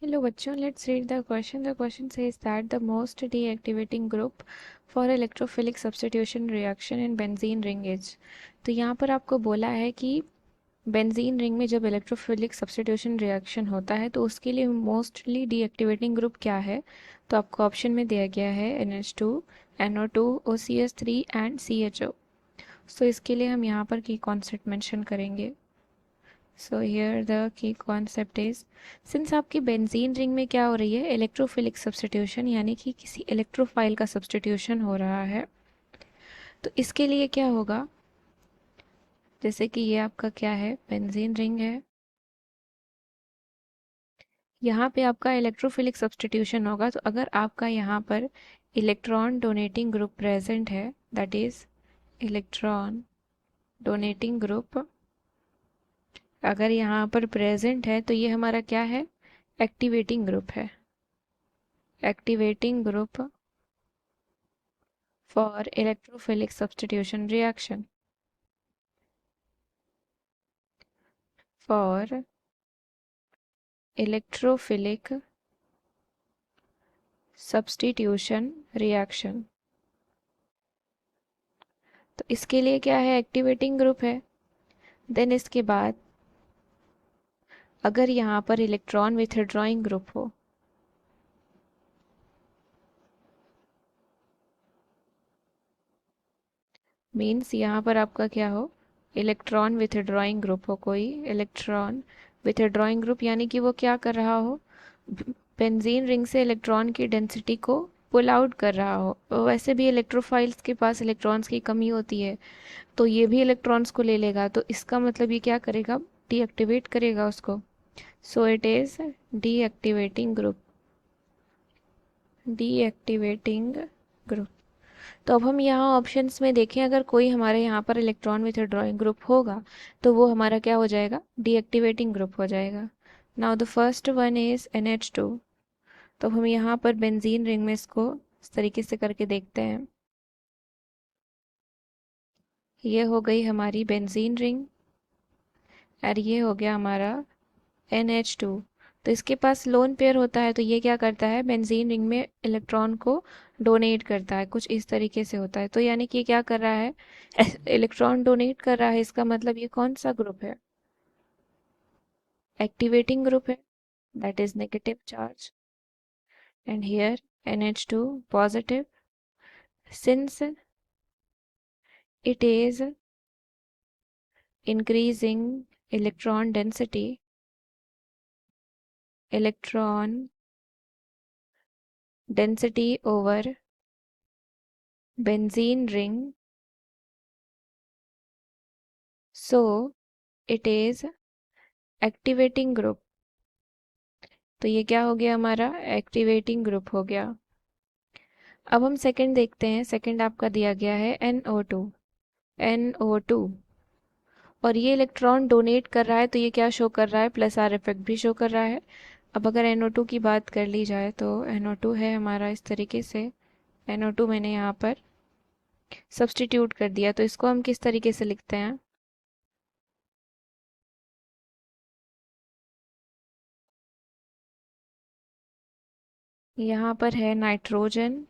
Hello बच्चों, let's read the question. The question says that the most deactivating group for electrophilic substitution reaction in benzene ring is. तो यहाँ पर आपको बोला है कि बेंजीन रिंग में जब इलेक्ट्रोफिलिक सब्स्टिट्यूशन रिएक्शन होता है तो उसके लिए मोस्टली डीएक्टिवेटिंग ग्रुप क्या है। तो आपको ऑप्शन में दिया गया है NH2, NO2, OCS3 and CHO। सो इसके लिए हम यहाँ पर की कॉन्सेप्ट मेंशन करेंगे। So here the key concept is, since आपकी बेंजीन रिंग में क्या हो रही है, इलेक्ट्रोफिलिक सब्स्टिट्यूशन, यानी कि किसी इलेक्ट्रोफाइल का सब्स्टिट्यूशन हो रहा है। तो इसके लिए क्या होगा, जैसे कि ये आपका क्या है, बेंजीन रिंग है, यहाँ पे आपका इलेक्ट्रोफिलिक सब्स्टिट्यूशन होगा। तो अगर आपका यहाँ पर इलेक्ट्रॉन डोनेटिंग ग्रुप प्रेजेंट है, that is electron donating group अगर यहाँ पर प्रेजेंट है तो ये हमारा क्या है, एक्टिवेटिंग ग्रुप है। Activating group for electrophilic substitution reaction. For electrophilic substitution reaction, तो इसके लिए क्या है, एक्टिवेटिंग ग्रुप है। देन इसके बाद अगर यहाँ पर इलेक्ट्रॉन विथड्रॉइंग ग्रुप हो, मीन्स यहाँ पर आपका क्या हो, इलेक्ट्रॉन विथड्रॉइंग ग्रुप हो, कोई इलेक्ट्रॉन विथड्रॉइंग ग्रुप, यानी कि वो क्या कर रहा हो, बेंजीन रिंग से इलेक्ट्रॉन की डेंसिटी को पुल आउट कर रहा हो। वैसे भी इलेक्ट्रोफाइल्स के पास इलेक्ट्रॉन्स की कमी होती है, तो ये भी इलेक्ट्रॉन्स को ले लेगा, तो इसका मतलब ये क्या करेगा, डीएक्टिवेट करेगा उसको। So it is deactivating group. Deactivating group. तो अब हम यहाँ ऑप्शंस में देखें, अगर कोई हमारे यहाँ पर इलेक्ट्रॉन विथड्रॉइंग ग्रुप होगा तो वो हमारा क्या हो जाएगा, डीएक्टिवेटिंग ग्रुप हो जाएगा। Now the first one is NH2। तो हम यहाँ पर बेंजीन रिंग में इसको इस तरीके से करके देखते हैं। ये हो गई हमारी बेंजीन रिंग और ये हो गया हमारा NH2। तो इसके पास लोन पेयर होता है, तो ये क्या करता है, बेंजीन रिंग में इलेक्ट्रॉन को डोनेट करता है, कुछ इस तरीके से होता है। तो यानी कि क्या कर रहा है, इलेक्ट्रॉन डोनेट कर रहा है, इसका मतलब ये कौन सा ग्रुप है, एक्टिवेटिंग ग्रुप है, that is negative charge. And here NH2 positive, since it is increasing electron density, electron density over benzene ring, so it is activating group। तो ये क्या हो गया, हमारा एक्टिवेटिंग ग्रुप हो गया। अब हम सेकंड देखते हैं। सेकंड आपका दिया गया है NO2। NO2 और ये इलेक्ट्रॉन डोनेट कर रहा है, तो ये क्या शो कर रहा है, प्लस आर इफेक्ट भी शो कर रहा है। अब अगर NO2 की बात कर ली जाए तो NO2 है हमारा इस तरीके से, NO2 मैंने यहाँ पर सब्सटीट्यूट कर दिया, तो इसको हम किस तरीके से लिखते हैं, यहाँ पर है nitrogen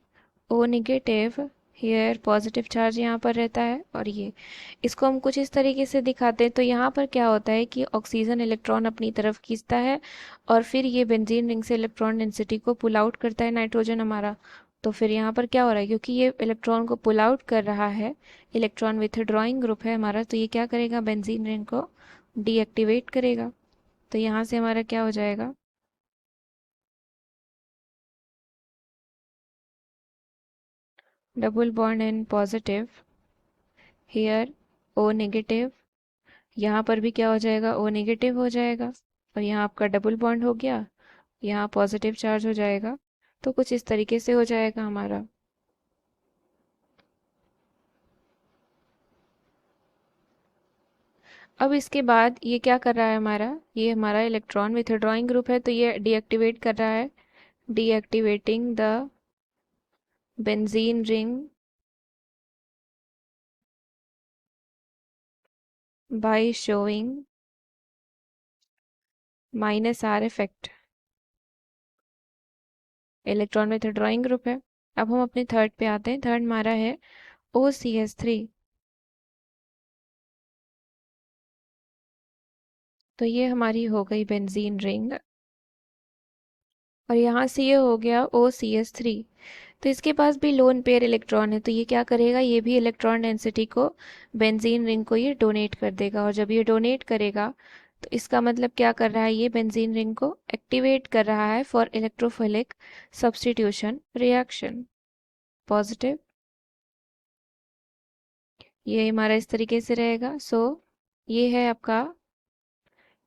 O negative, here positive charge यहाँ पर रहता है, और ये इसको हम कुछ इस तरीके से दिखाते हैं। तो यहाँ पर क्या होता है कि ऑक्सीजन इलेक्ट्रॉन अपनी तरफ खींचता है और फिर ये बेंजीन रिंग से इलेक्ट्रॉन डेंसिटी को पुल आउट करता है नाइट्रोजन हमारा। तो फिर यहाँ पर क्या हो रहा है, क्योंकि ये इलेक्ट्रॉन को पुल आउट कर रहा है, इलेक्ट्रॉन विथड्रॉइंग ग्रुप है हमारा, तो ये क्या करेगा, बेंजीन रिंग को डीएक्टिवेट करेगा। तो यहाँ से हमारा क्या हो जाएगा, double bond N positive, here O negative, यहाँ पर भी क्या हो जाएगा, O नेगेटिव हो जाएगा, और यहाँ आपका डबल बॉन्ड हो गया, यहाँ पॉजिटिव चार्ज हो जाएगा। तो कुछ इस तरीके से हो जाएगा हमारा। अब इसके बाद ये क्या कर रहा है हमारा, ये हमारा इलेक्ट्रॉन विथड्रॉइंग ग्रुप है, तो ये डीएक्टिवेट कर रहा है, deactivating the benzene ring by showing minus R effect। Electron withdrawing group है। अब हम अपने थर्ड पे आते हैं। थर्ड हमारा है OCH3। तो ये हमारी हो गई बेंजीन रिंग, और यहाँ से ये हो गया OCH3। तो इसके पास भी लोन पेयर इलेक्ट्रॉन है, तो ये क्या करेगा, ये भी इलेक्ट्रॉन डेंसिटी को बेंजीन रिंग को ये डोनेट कर देगा। और जब ये डोनेट करेगा तो इसका मतलब क्या कर रहा है, ये बेंजीन रिंग को एक्टिवेट कर रहा है for electrophilic substitution reaction. Positive, ये हमारा इस तरीके से रहेगा। सो ये है आपका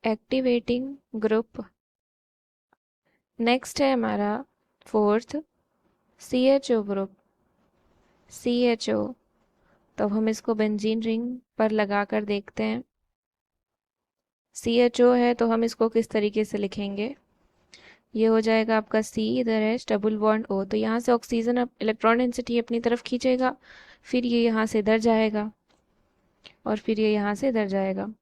एक्टिवेटिंग ग्रुप। नेक्स्ट है हमारा फोर्थ CHO ग्रुप। CHO, तो हम इसको बेंजीन रिंग पर लगा कर देखते हैं। CHO है तो हम इसको किस तरीके से लिखेंगे, ये हो जाएगा आपका C, इधर है डबल बॉन्ड O, तो यहाँ से ऑक्सीजन इलेक्ट्रॉन डेंसिटी अपनी तरफ खींचेगा, फिर ये यहाँ से इधर जाएगा और फिर ये यहाँ से इधर जाएगा।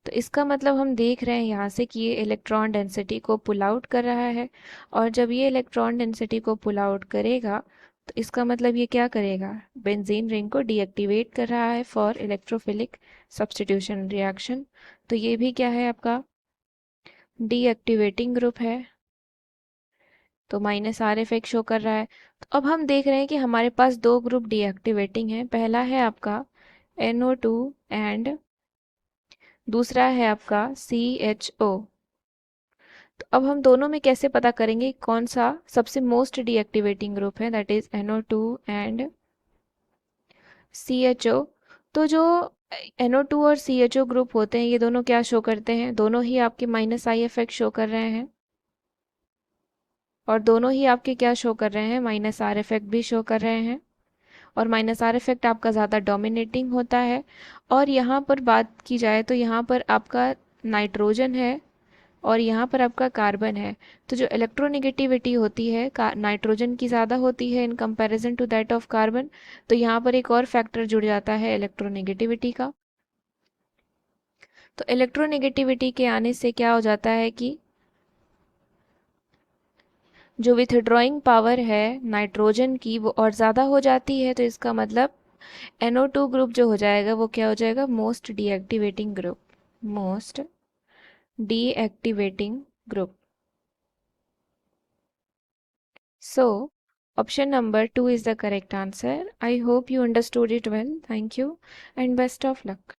तो इसका मतलब हम देख रहे हैं यहाँ से कि ये इलेक्ट्रॉन डेंसिटी को पुल आउट कर रहा है। और जब ये इलेक्ट्रॉन डेंसिटी को पुल आउट करेगा तो इसका मतलब ये क्या करेगा, बेंजीन रिंग को डीएक्टिवेट कर रहा है फॉर इलेक्ट्रोफिलिक सब्स्टिट्यूशन रिएक्शन। तो ये भी क्या है आपका डीएक्टिवेटिंग ग्रुप है, तो -R इफेक्ट शो कर रहा है। तो अब हम देख रहे हैं कि हमारे पास दो ग्रुप डीएक्टिवेटिंग है। पहला है आपका NO2 एंड दूसरा है आपका CHO। तो अब हम दोनों में कैसे पता करेंगे कौन सा सबसे मोस्ट डीएक्टिवेटिंग ग्रुप है, that is NO2 and CHO। तो जो NO2 और CHO ग्रुप होते हैं ये दोनों क्या शो करते हैं, दोनों ही आपके -I इफेक्ट शो कर रहे हैं, और दोनों ही आपके क्या शो कर रहे हैं, -R इफेक्ट भी शो कर रहे हैं। और -R इफेक्ट आपका ज़्यादा डोमिनेटिंग होता है। और यहाँ पर बात की जाए तो यहाँ पर आपका नाइट्रोजन है और यहाँ पर आपका कार्बन है। तो जो इलेक्ट्रोनेगेटिविटी होती है नाइट्रोजन की ज़्यादा होती है in comparison to that of carbon. तो यहाँ पर एक और फैक्टर जुड़ जाता है इलेक्ट्रोनेगेटिविटी का। तो इलेक्ट्रोनेगेटिविटी के आने से क्या हो जाता है कि जो विथड्रॉइंग पावर है नाइट्रोजन की वो और ज़्यादा हो जाती है। तो इसका मतलब NO2 ग्रुप जो हो जाएगा वो क्या हो जाएगा, most deactivating group. Most deactivating group. So, option number 2 is the correct answer. I hope you understood it well. Thank you and best of luck.